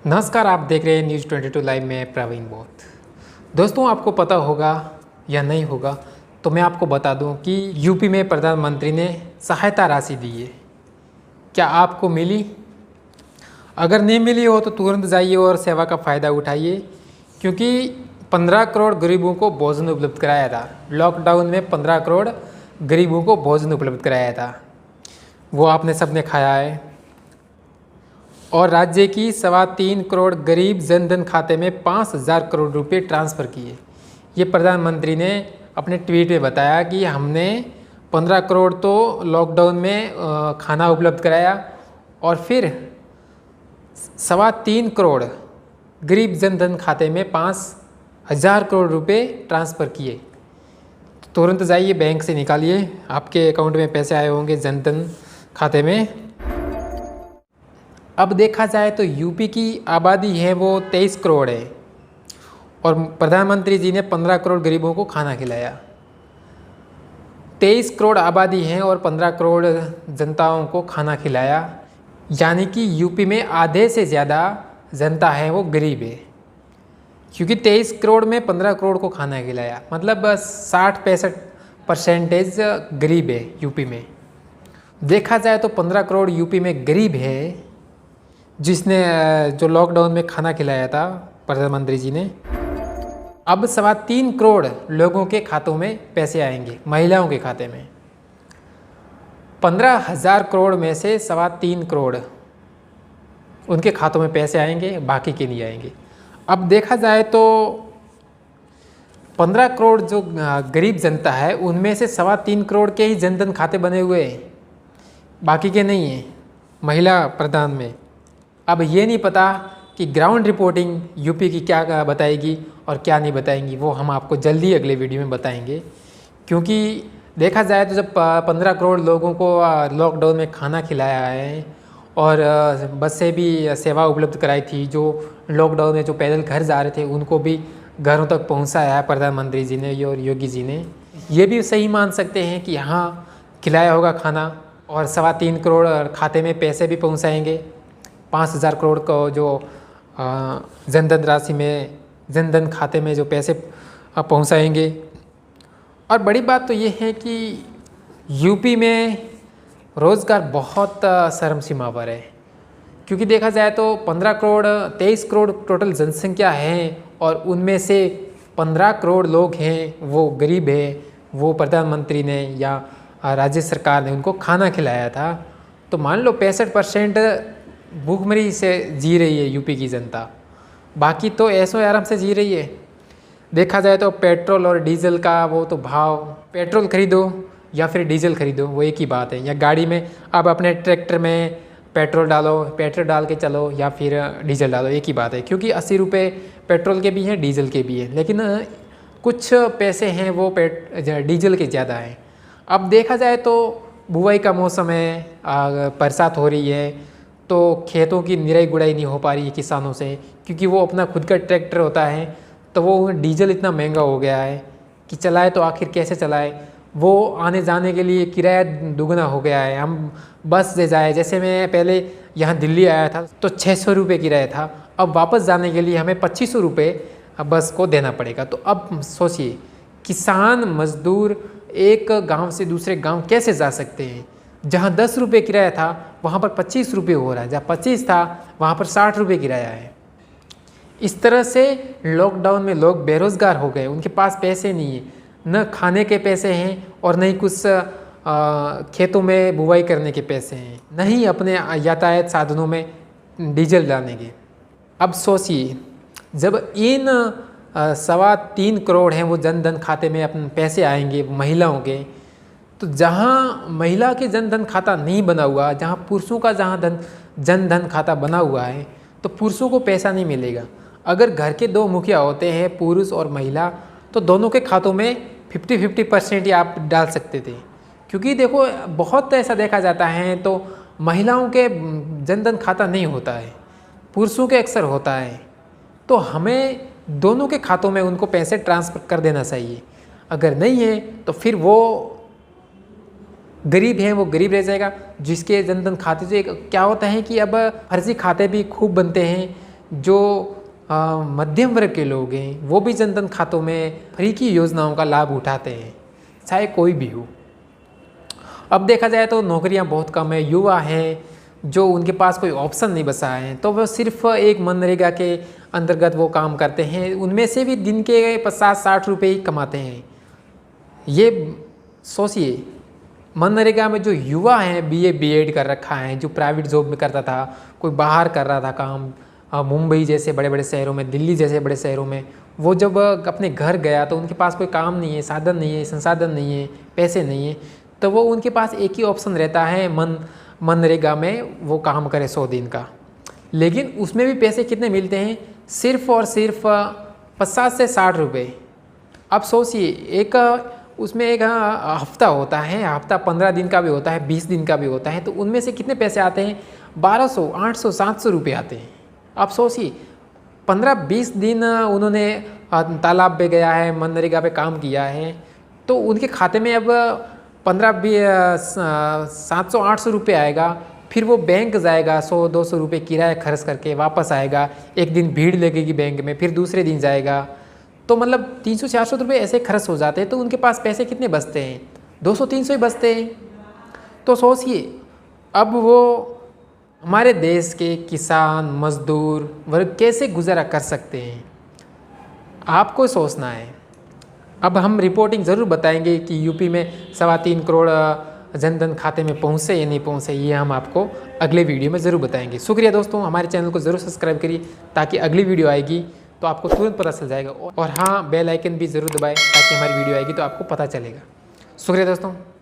नमस्कार, आप देख रहे हैं न्यूज़ 22 लाइव में प्रवीण बोथ। दोस्तों, आपको पता होगा या नहीं होगा तो मैं आपको बता दूं कि यूपी में प्रधानमंत्री ने सहायता राशि दी है। क्या आपको मिली? अगर नहीं मिली हो तो तुरंत जाइए और सेवा का फ़ायदा उठाइए, क्योंकि 15 करोड़ गरीबों को भोजन उपलब्ध कराया था। लॉकडाउन में 15 करोड़ गरीबों को भोजन उपलब्ध कराया था, वो आपने सबने खाया है। और राज्य की 3.25 करोड़ गरीब जनधन खाते में 5,000 करोड़ रुपए ट्रांसफ़र किए। ये प्रधानमंत्री ने अपने ट्वीट में बताया कि हमने 15 करोड़ तो लॉकडाउन में खाना उपलब्ध कराया और फिर 3.25 करोड़ गरीब जनधन खाते में 5,000 करोड़ रुपए ट्रांसफ़र किए। तुरंत जाइए बैंक से निकालिए, आपके अकाउंट में पैसे आए होंगे जनधन खाते में। अब देखा जाए तो यूपी की आबादी है वो 23 करोड़ है और प्रधानमंत्री जी ने 15 करोड़ गरीबों को खाना खिलाया। 23 करोड़ आबादी है और 15 करोड़ जनताओं को खाना खिलाया, यानी कि यूपी में आधे से ज़्यादा जनता है वो गरीब है। क्योंकि 23 करोड़ में 15 करोड़ को खाना खिलाया, मतलब 60-65% गरीब है यूपी में। देखा जाए तो 15 करोड़ यूपी में गरीब है, जिसने जो लॉकडाउन में खाना खिलाया था प्रधानमंत्री जी ने। अब 3.25 करोड़ लोगों के खातों में पैसे आएंगे, महिलाओं के खाते में। 15,000 करोड़ में से 3.25 करोड़ उनके खातों में पैसे आएंगे, बाकी के नहीं आएंगे। अब देखा जाए तो 15 करोड़ जो गरीब जनता है उनमें से 3.25 करोड़ के ही जनधन खाते बने हुए हैं, बाकी के नहीं हैं महिला प्रधान में। अब ये नहीं पता कि ग्राउंड रिपोर्टिंग यूपी की क्या बताएगी और क्या नहीं बताएंगी, वो हम आपको जल्दी अगले वीडियो में बताएंगे। क्योंकि देखा जाए तो जब 15 करोड़ लोगों को लॉकडाउन में खाना खिलाया है और बस से भी सेवा उपलब्ध कराई थी, जो लॉकडाउन में जो पैदल घर जा रहे थे उनको भी घरों तक पहुंचाया है प्रधानमंत्री जी ने और योगी जी ने। ये भी सही मान सकते हैं कि यहाँ खिलाया होगा खाना और 3.25 करोड़ खाते में पैसे भी पहुँचाएँगे। 5,000 करोड़ को जो जनधन राशि में जनधन खाते में जो पैसे पहुंचाएंगे। और बड़ी बात तो ये है कि यूपी में रोज़गार बहुत शर्मसीमा पर है। क्योंकि देखा जाए तो 23 करोड़ टोटल जनसंख्या है और उनमें से 15 करोड़ लोग हैं वो गरीब है। वो प्रधानमंत्री ने या राज्य सरकार ने उनको खाना खिलाया था। तो मान लो 65% भूखमरी से जी रही है यूपी की जनता, बाकी तो ऐशो आराम से जी रही है। देखा जाए तो पेट्रोल और डीजल का वो तो भाव, पेट्रोल खरीदो या फिर डीजल खरीदो वो एक ही बात है। या गाड़ी में अब अपने ट्रैक्टर में पेट्रोल डालो, पेट्रोल डाल के चलो या फिर डीजल डालो, एक ही बात है। क्योंकि 80 रुपये पेट्रोल के भी हैं, डीजल के भी हैं, लेकिन कुछ पैसे हैं वो डीजल के ज़्यादा हैं। अब देखा जाए तो बुआई का मौसम है, बरसात हो रही है, तो खेतों की निराई गुड़ाई नहीं हो पा रही है किसानों से, क्योंकि वो अपना खुद का ट्रैक्टर होता है। तो वो डीजल इतना महंगा हो गया है कि चलाए तो आखिर कैसे चलाए। वो आने जाने के लिए किराया दुगना हो गया है। हम बस से जाए, जैसे मैं पहले यहाँ दिल्ली आया था तो 600 रुपये किराया था, अब वापस जाने के लिए हमें 2500 रुपये बस को देना पड़ेगा। तो अब सोचिए, किसान मजदूर एक गाँव से दूसरे गाँव कैसे जा सकते हैं। जहाँ 10 रुपये किराया था वहाँ पर 25 रुपये हो रहा है, जहाँ 25 था वहाँ पर 60 रुपये किराया है। इस तरह से लॉकडाउन में लोग बेरोज़गार हो गए, उनके पास पैसे नहीं है, न खाने के पैसे हैं और न ही कुछ खेतों में बुवाई करने के पैसे हैं, न ही अपने यातायात साधनों में डीजल डालने के। अब सोचिए, जब इन 3.25 करोड़ हैं वो जनधन खाते में अपने पैसे आएंगे महिलाओं के, तो जहाँ महिला के जनधन खाता नहीं बना हुआ, जहाँ पुरुषों का जनधन खाता बना हुआ है, तो पुरुषों को पैसा नहीं मिलेगा। अगर घर के 2 मुखिया होते हैं, पुरुष और महिला, तो दोनों के खातों में 50-50% ही आप डाल सकते थे। क्योंकि देखो, बहुत ऐसा देखा जाता है तो महिलाओं के जनधन खाता नहीं होता है, पुरुषों के अक्सर होता है। तो हमें दोनों के खातों में उनको पैसे ट्रांसफ़र कर देना चाहिए। अगर नहीं है तो फिर वो गरीब है वो गरीब रह जाएगा। जिसके जनधन खाते से क्या होता है कि अब फर्जी खाते भी खूब बनते हैं, जो मध्यम वर्ग के लोग हैं वो भी जनधन खातों में फ्री की योजनाओं का लाभ उठाते हैं, चाहे कोई भी हो। अब देखा जाए तो नौकरियां बहुत कम है, युवा हैं जो उनके पास कोई ऑप्शन नहीं बचा है, तो वो सिर्फ एक मनरेगा के अंतर्गत वो काम करते हैं, उनमें से भी दिन के 50-60 रुपये ही कमाते हैं। ये सोचिए, मनरेगा में जो युवा हैं बीए बीएड कर रखा है, जो प्राइवेट जॉब में करता था, कोई बाहर कर रहा था काम, मुंबई जैसे बड़े बड़े शहरों में, दिल्ली जैसे बड़े शहरों में, वो जब अपने घर गया तो उनके पास कोई काम नहीं है, साधन नहीं है, संसाधन नहीं है, पैसे नहीं है, तो वो उनके पास एक ही ऑप्शन रहता है मनरेगा में वो काम करे 100 दिन का। लेकिन उसमें भी पैसे कितने मिलते हैं, सिर्फ और सिर्फ 50 से 60 रुपये। अब सोचिए, एक उसमें एक हफ्ता होता है, हफ्ता 15 दिन का भी होता है, 20 दिन का भी होता है, तो उनमें से कितने पैसे आते हैं, 1200, 800, 700 रुपये आते हैं। आप सोचिए, 15-20 दिन उन्होंने तालाब पे गया है, मनरेगा पे काम किया है, तो उनके खाते में अब 700-800 रुपये आएगा। फिर वो बैंक जाएगा, 100-200 रुपये किराया खर्च करके वापस आएगा, एक दिन भीड़ लगेगी बैंक में, फिर दूसरे दिन जाएगा, तो मतलब 300-400 रुपये ऐसे खर्च हो जाते हैं। तो उनके पास पैसे कितने बचते हैं, 200-300 ही बचते हैं। तो सोचिए, अब वो हमारे देश के किसान मजदूर वर्ग कैसे गुजारा कर सकते हैं, आपको सोचना है। अब हम रिपोर्टिंग ज़रूर बताएंगे कि यूपी में 3.25 करोड़ जनधन खाते में पहुँचे या नहीं पहुँचे, ये हम आपको अगले वीडियो में ज़रूर बताएंगे। शुक्रिया दोस्तों, हमारे चैनल को ज़रूर सब्सक्राइब करिए ताकि अगली वीडियो आएगी तो आपको तुरंत पता चल जाएगा। और हाँ, बेल आइकन भी ज़रूर दबाएं ताकि हमारी वीडियो आएगी तो आपको पता चलेगा। शुक्रिया दोस्तों।